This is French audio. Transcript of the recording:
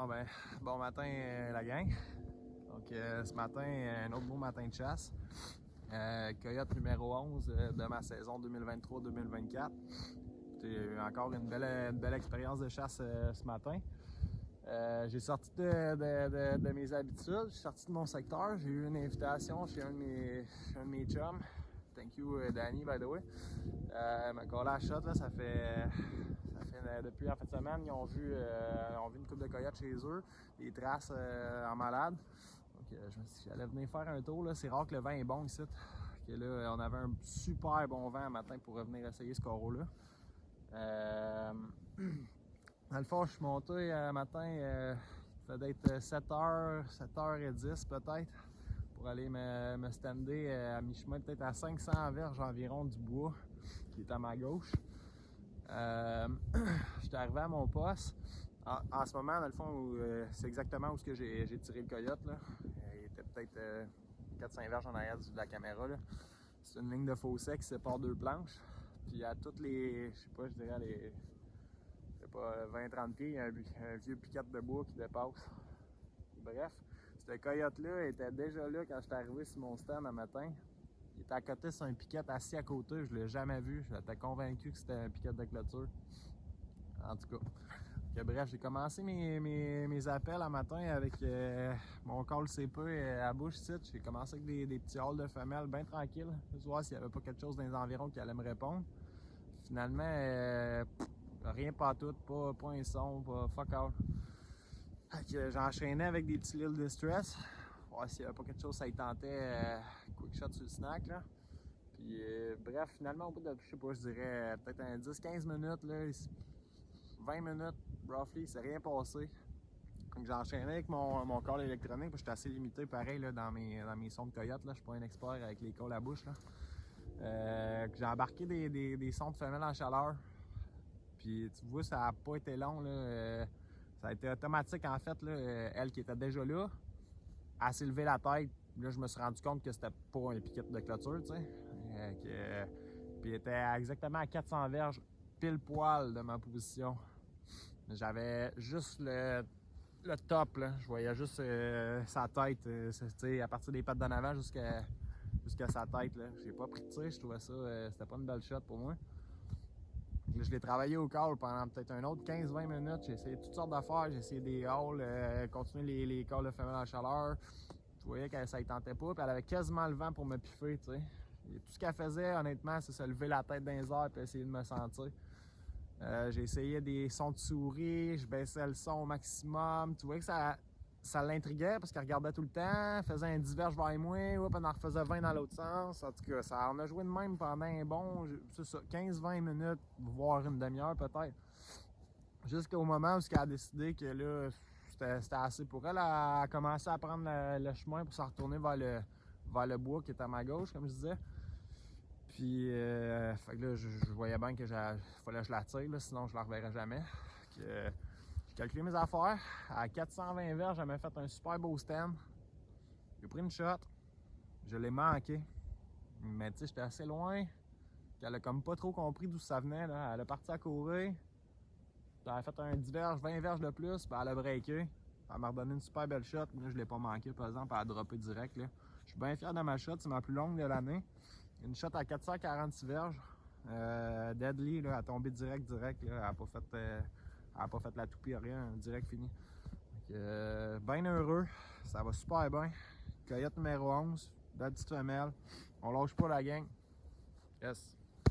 Bon ben, bon matin la gang. Donc ce matin, un autre beau matin de chasse. Coyote numéro 11 de ma saison 2023-2024. J'ai eu encore une belle expérience de chasse ce matin. J'ai sorti de mes habitudes, j'ai sorti de mon secteur. J'ai eu une invitation chez un de mes chums. Thank you Danny, by the way. Ma collé à shot, là, ça fait depuis la fin de semaine, ils ont vu une couple de coyotes chez eux, des traces en malade. Donc je me suis dit que j'allais venir faire un tour. C'est rare que le vent est bon ici. Que là, on avait un super bon vent un matin pour revenir essayer ce coraux-là. Dans le fond, je suis monté un matin, il fait d'être 7h, 7h10 peut-être, pour aller me stander à mi-chemin, peut-être à 500 verges environ du bois qui est à ma gauche. J'étais arrivé à mon poste. En ce moment, dans le fond, c'est exactement où j'ai tiré le coyote. Là. Il était peut-être 400 verges en arrière de la caméra. C'est une ligne de fossé qui sépare deux planches. Puis à toutes les, je sais pas, je dirais les 20-30 pieds, il y a un vieux piquet de bois qui dépasse. Bref, ce coyote-là était déjà là quand j'étais arrivé sur mon stand un matin. Il était à côté sur un piquet assis à côté, je ne l'ai jamais vu. J'étais convaincu que c'était un piquet de clôture. En tout cas. Bref, j'ai commencé mes appels un matin avec mon call CP à bouche ici. J'ai commencé avec des petits halls de femelles bien tranquilles. Juste voir s'il n'y avait pas quelque chose dans les environs qui allait me répondre. Finalement, rien pas tout, pas un son, pas fuck all. J'enchaînais avec des petits Little Distress. Voir s'il n'y avait pas quelque chose, ça y tentait quick shot sur le snack. Là. Puis bref, finalement, au bout de, je sais pas, je dirais peut-être un 10-15 minutes, là, 20 minutes, roughly, c'est rien passé. Donc j'enchaînais avec mon call électronique, parce que j'étais assez limité pareil là, dans mes sons de coyote. Je suis pas un expert avec les calls à bouche. J'ai embarqué des sons de femelles en chaleur. Puis tu vois, ça n'a pas été long. Là, ça a été automatique en fait. Là, elle qui était déjà là, elle s'est levée la tête. Là, je me suis rendu compte que c'était pas un piquet de clôture, tu sais. Puis elle était exactement à 400 verges, pile poil de ma position. J'avais juste le top, là. Je voyais juste sa tête, à partir des pattes d'en avant jusqu'à sa tête. J'ai pas pris de tir, je trouvais ça, c'était pas une belle shot pour moi. Là, je l'ai travaillé au call pendant peut-être un autre 15-20 minutes. J'ai essayé toutes sortes d'affaires. J'ai essayé des halls, continuer les calls de femelles en chaleur. Je voyais que ça ne tentait pas. Puis elle avait quasiment le vent pour me piffer. T'sais. Et tout ce qu'elle faisait, honnêtement, c'est se lever la tête dans les airs et essayer de me sentir. J'ai essayé des sons de souris. Je baissais le son au maximum. Tu vois que ça l'intriguait parce qu'elle regardait tout le temps, faisait un diverge vers moi, elle en refaisait 20 dans l'autre sens. En tout cas, ça en a joué de même pendant un bon, c'est ça, 15-20 minutes, voire une demi-heure peut-être. Jusqu'au moment où elle a décidé que là, c'était assez pour elle. Elle a commencé à prendre le chemin pour se retourner vers le bois qui est à ma gauche, comme je disais. Puis, fait que là, je voyais bien que fallait que je la tire, là, sinon je la reverrais jamais. J'ai calculé mes affaires. À 420 verges, elle m'a fait un super beau stand. J'ai pris une shot. Je l'ai manqué. Mais tu sais, j'étais assez loin. Elle a comme pas trop compris d'où ça venait. Là. Elle a parti à courir. Elle a fait un 10 verges, 20 verges de plus. Puis elle a breaké. Elle m'a redonné une super belle shot. Là, je l'ai pas manqué, par exemple. Elle a droppé direct. Là. Je suis bien fier de ma shot. C'est ma plus longue de l'année. Une shot à 446 verges. Deadly, là, elle a tombé direct. Là. Elle n'a pas fait la toupie, rien. Direct fini. Bien heureux. Ça va super bien. Coyote numéro 11. Belle petite femelle. On lâche pas la gang. Yes.